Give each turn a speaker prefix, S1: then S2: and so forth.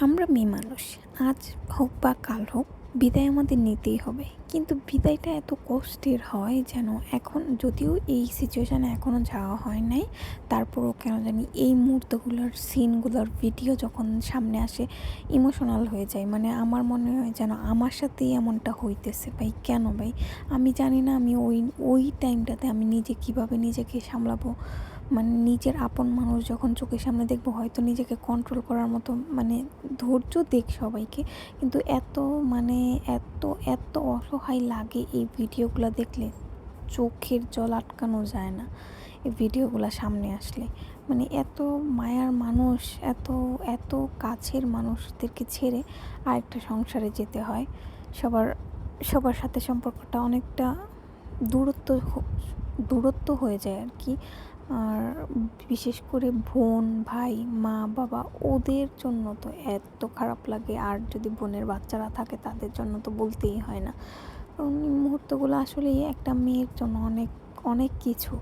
S1: আমরা মেয়ে মানুষ, আজ হোক বা কাল হোক বিদায় আমাদের নিতেই হবে। কিন্তু বিদায়টা এত কষ্টের হয় যেন এখন যদিও এই সিচুয়েশানে এখনও যাওয়া হয় নাই, তারপরও কেন জানি এই মুহূর্তগুলোর সিনগুলোর ভিডিও যখন সামনে আসে ইমোশনাল হয়ে যায়। মানে আমার মনে হয় যেন আমার সাথেই এমনটা হইতেছে। ভাই কেন ভাই আমি জানি না। আমি ওই টাইমটাতে আমি কীভাবে নিজেকে সামলাবো। মানে নিজের আপন মানুষ যখন চোখের সামনে দেখবো হয়তো নিজেকে কন্ট্রোল করার মতো ধৈর্য দেখ সবাইকে, কিন্তু এত এত অসহায় লাগে এই ভিডিওগুলো দেখলে। চোখের জল আটকানো যায় না এই ভিডিওগুলো সামনে আসলে। এত মায়ার মানুষ, এত এত কাছের মানুষদেরকে ছেড়ে আরেকটা সংসারে যেতে হয়। সবার সাথে সম্পর্কটা অনেকটা দূরত্ব হয়ে যায় আর কি। আর বিশেষ করে বোন, ভাই, মা, বাবা ওদের জন্য তো এত খারাপ লাগে। আর যদি বোনের বাচ্চারা থাকে তাদের জন্য তো বলতেই হয় না। কারণ এই মুহূর্তগুলো আসলে একটা মেয়ের জন্য অনেক অনেক কিছু।